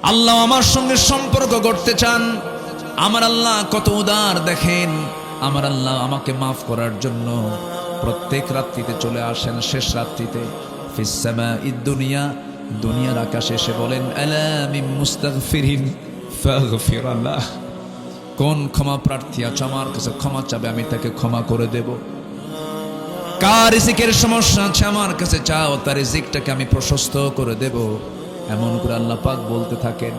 আল্লাহ আমার সঙ্গে সম্পর্ক করতে চান। আমার আল্লাহ কত উদার দেখেন। আমার আল্লাহ আমাকে মাফ করার জন্য প্রত্যেক রাত্রিতে চলে আসেন। শেষ রাত্রিতে ফিস সামাঈদ দুনিয়া, দুনিয়ার আকাশে এসে বলেন আলা মিন মুস্তাগফিরিন ফাগফির লাহ। কোন ক্ষমা প্রার্থী আছে আমার কাছে ক্ষমা চাবে, আমি তাকে ক্ষমা করে দেব। কার রিজিকের সমস্যা আছে আমার কাছে চাও, তার রিজিকটাকে আমি প্রশস্ত করে দেব। এমন করে আল্লাহ পাক বলতে থাকেন।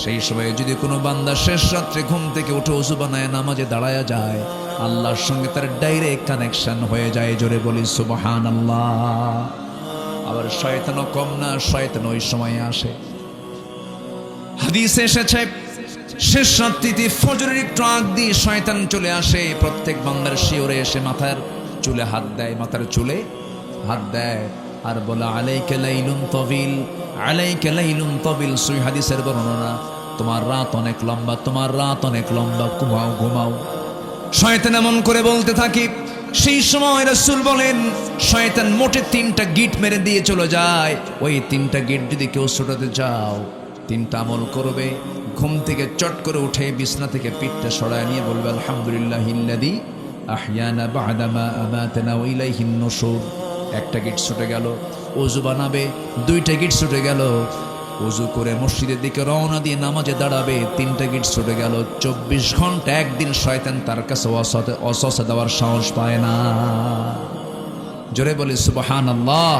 সেই সময় যদি কোনো বান্দা শেষ রাত্রে ঘুম থেকে উঠে ওযু বানায় নামাজে দাঁড়ায়া যায়, আল্লাহর সঙ্গে তার ডাইরেক্ট কানেকশন হয়ে যায়। জোরে বলি সুবহানাল্লাহ। আবার শয়তানও কম না, শয়তান ওই সময়ে আসে। হাদিসে এসেছে শেষ রাত্রিতে ফজরের একটু আগ দিয়ে শয়তান চলে আসে। প্রত্যেক বান্দার শিওরে এসে মাথার চুলে হাত দেয়, মাথার চুলে হাত দেয় আর বলে আলাইকা লাইলুন তাবিল, আলাইকা লাইলুন তাবিল। সহিহ হাদিসের বর্ণনা, তোমার রাত অনেক লম্বা, তোমার রাত অনেক লম্বা, ঘুমাও ঘুমাও। শয়তান এমন করে বলতে থাকে। সেই সময় রাসূল বলেন শয়তান মোটে 3টা গিট মেরে দিয়ে চলে যায়। ওই 3টা গিট যদি কেউ ছোটাতে চাও, 3টা আমল করবে। ঘুম থেকে চট করে উঠে বিছনা থেকে পিঠটা সরায় নিয়ে বলবে আলহামদুলিল্লাহিল্লাযী আহইয়ানা বা'দা মা আমাতানা ওয়া ইলাইহিন নুশুর। একটা গিট ছুটে গেল। ওযু বানাবে, 2টা গিট ছুটে গেল। ওযু করে মসজিদের দিকে রওনা দিয়ে নামাজে দাঁড়াবে, 3টা গিট ছুটে গেল। 24 ঘন্টা একদিন শয়তান তার কাছে অসসা দেওয়ার সাহস পায় না। জোরে বলি সুবহানাল্লাহ,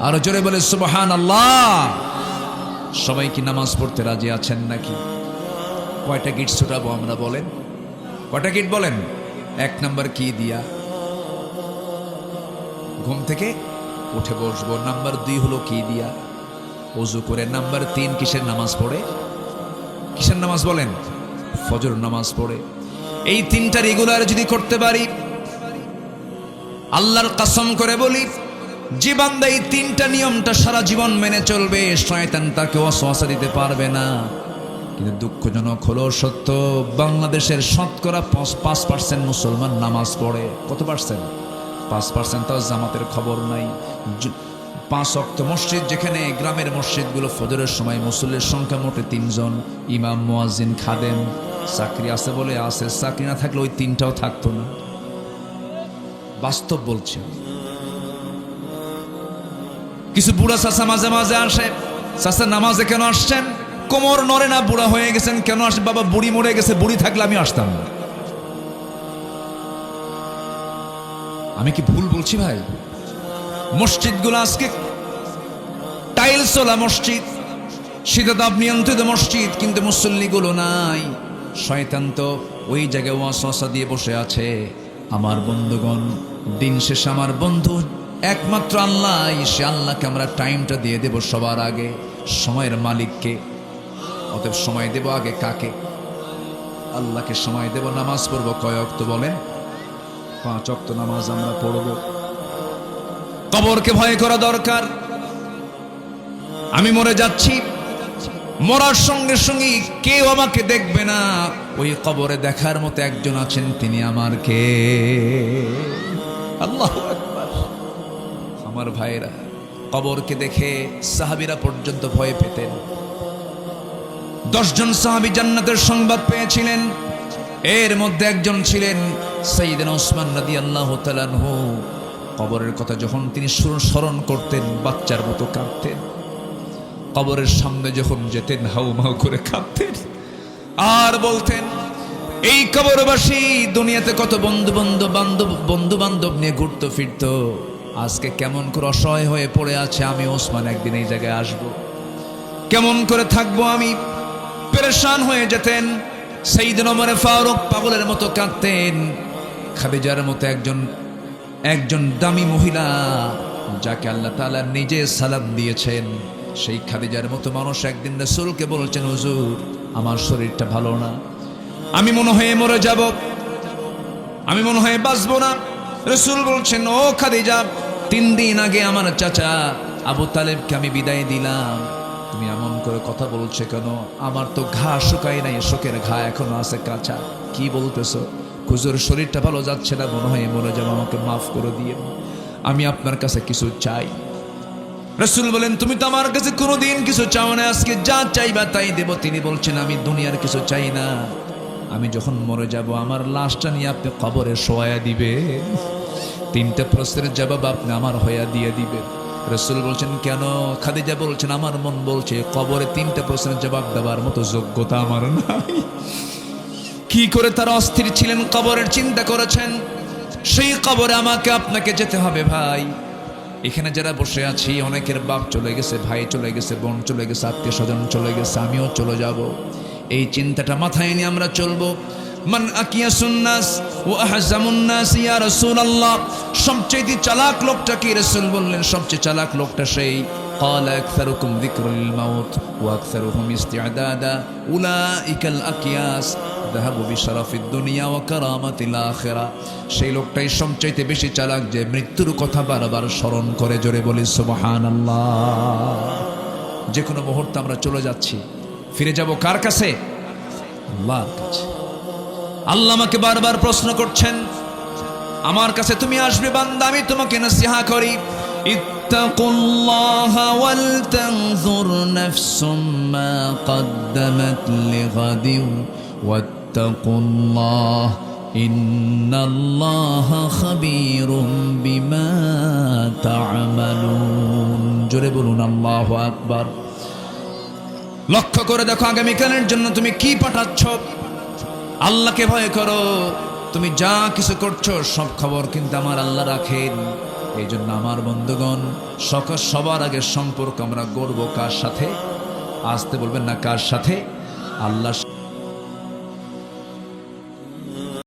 আর জোরে বলি সুবহানাল্লাহ। সবাই কি নামাজ পড়তে রাজি আছেন নাকি? কয়টা গিট ছুটাবো আমরা বলেন? কয়টা গিট বলেন? 1 নাম্বার কি দিয়া? ঘুম থেকে উঠে বসবো। নাম্বার 2 হলো কি দিয়া? ওযু করে। নাম্বার 3 কিসের নামাজ পড়ে? কিসের নামাজ বলেন? ফজর নামাজ পড়ে। এই 3টা রেগুলার যদি করতে পারি, আল্লাহর কসম করে বলি, যে বান্দা এই 3টা নিয়মটা সারা জীবন মেনে চলবে, শয়তান তাকে ওয়াসওয়াসা দিতে পারবে না। কিন্তু দুঃখজনক হলো সত্য, বাংলাদেশের শতকরা 5% মুসলমান নামাজ পড়ে। কত পার্সেন্ট? 5%। তাও জামাতের খবর নাই। 5 ওয়াক্ত মসজিদ, যেখানে গ্রামের মসজিদগুলো ফজরের সময় মুসল্লির সংখ্যা মোটে 3 জন, ইমাম, মুয়াজ্জিন, খাদেম। চাকরি আছে বলে আছে, চাকরি না থাকলে ওই 3টাও থাকতো না। বাস্তব বলছে। কিছু বুড়া চাচা মাঝে মাঝে আসে, চাচা নামাজে কেন আসছেন? কোমর নড়ে না, বুড়া হয়ে গেছেন, কেন আসে? বাবা বুড়ি মরে গেছে, বুড়ি থাকলে আমি আসতাম না। আমি কি ভুল বলছি ভাই? মসজিদগুলো আজকে টাইলসওয়ালা মসজিদ, শীতাতাপ নিয়ন্ত্রিত মসজিদ, কিন্তু মুসল্লিগুলো নাই। শয়তান তো ওই জায়গায় ওয়াসওয়াসা দিয়ে বসে আছে। আমার বন্ধুগণ, দিন শেষে আমার বন্ধু একমাত্র আল্লাহ। সে আল্লাহকে আমরা টাইমটা দিয়ে দেব সবার আগে, সময়ের মালিককে। অতএব সময় দেব আগে কাকে? আল্লাহকে সময় দেব। নামাজ পড়ব কয় ওয়াক্ত বলেন? 5 ওয়াক্ত নামাজ আমরা পড়ব। কবরকে ভয় করা দরকার। আমি মরে যাচ্ছি, মরার সঙ্গে সঙ্গে কেউ আমাকে দেখবে না। ওই কবরে দেখার মতো একজন আছেন, তিনি আমার কে? আল্লাহু আকবার। আমার ভাইরা, কবরকে দেখে সাহাবীরা পর্যন্ত ভয় পেতেন। 10 জন সাহাবী জান্নাতের সংবাদ পেয়েছিলেন। এর মধ্যে একজন ছিলেন সাইয়েদনা ওসমান রাদিয়াল্লাহু তাআলা আনহু। কবরের কথা যখন তিনি স্মরণ করতেন, বাচ্চার মতো কাঁদতেন। কবরের সামনে যখন যেতেন, হাউমাউ করে কাঁদতেন আর বলতেন, এই কবরবাসী দুনিয়াতে কত বন্ধু বান্ধব নিয়ে ঘুরতো ফিরতো, আজকে কেমন করে অসহায় হয়ে পড়ে আছে। আমি ওসমান একদিন এই জায়গায় আসব, কেমন করে থাকবো আমি? পেরেশান হয়ে যেতেন। সাইয়েদনা ওমর ফারুক পাগলের মতো কাঁদতেন। খাদিজার মতো একজন দামি মহিলা, যাকে আল্লাহ তাআলা নিজে সালাম দিয়েছেন, সেই খাদিজার মতো মানুষ একদিন রাসূলকে বলছেন, হুজুর আমার শরীরটা ভালো না, আমি মনে হয় মরে যাব, আমি মনে হয় বাঁচবো না। রাসূল বলছেন, ও খাদিজা, 3 দিন আগে আমার চাচা আবু তালেবকে আমি বিদায় দিলাম, তুমি এমন করে কথা বলছো কেন? আমার তো ঘা শুকায় নাই, শোকের ঘা এখনো আছে কাঁচা। কি বলতেছো? হুজুর শরীরটা ভালো যাচ্ছে না, মনে হয় মরে যাব, আমাকে মাফ করে দিয়ে, আমি আপনার কাছে কিছু চাই। রাসূল বলেন, তুমি তো আমার কাছে কোনোদিন কিছু চাও না, আজকে যা চাইবা তাই দেব। তিনি বলছেন, আমি দুনিয়ার কিছু চাই না, আমি যখন মরে যাব আমার লাশটা নিয়ে আপনি কবরে শোয়া দিবে, তিনটা প্রশ্নের জবাব আপনি আমার হইয়া দিয়ে দিবে। রাসূল বলছেন, কেন? খাদিজা বলছেন, আমার মন বলছে কবরে তিনটা প্রশ্নের জবাব দেওয়ার মতো যোগ্যতা আমার নাই। কি করে তারা অস্থির ছিলেন, কবরের চিন্তা করেছেন। সেই কবরে আমাকে আপনাকে যেতে হবে ভাই। এখানে যারা বসে আছি অনেকের বাপ চলে গেছে, ভাই চলে গেছে, বোন চলে গেছে, আত্মীয় স্বজন চলে গেছে, আমিও চলে যাব। এই চিন্তাটা মাথায় নিয়ে আমরা চলবো। মান আকিয়াসুন নাস ওয়া আহজামুন নাস ইয়া রাসূলুল্লাহ, সবচেয়ে চালাক লোকটা কি? রাসূল বললেন, সবচেয়ে চালাক লোকটা সেই قال أكثركم ذكر الموت وأكثرهم استعدادا أولئك الأكياس ذهبوا بشرف الدنيا وكرامة الآخرة। সেই লোকটাই সবচাইতে বেশি চালাক যে মৃত্যুর কথা বারবার স্মরণ করে। জোরে বলি সুবহানাল্লাহ। যে কোনো মুহূর্তে আমরা চলে যাচ্ছি, ফিরে যাব কার কাছে? আল্লাহর কাছে। আল্লাহ আমাকে বারবার প্রশ্ন করছেন, আমার কাছে তুমি আসবে বান্দা, আমি তোমাকে নসিহা করি, ইত্তাকুল্লাহা ওয়াল তানজুর নাফসুম মা কদ্দামাত লিগাদিন ওয়াত্তাকুল্লাহ ইন্নাল্লাহা খাবীরুম বিমা তা'মালুন। জোরে বলুন আল্লাহু আকবার। লক্ষ্য করে দেখো আগামীকালের জন্য তুমি কি পাঠাচ্ছ। আল্লাহকে ভয় করো। তুমি যা কিছু করছো সব খবর কিন্তু আমার আল্লাহ রাখেন। এই জন্য আমার বন্ধুগণ, সবার আগে সম্পর্ক আমরা গড়ব কার সাথে? আসতে বলবেন না, কার সাথে? আল্লাহ।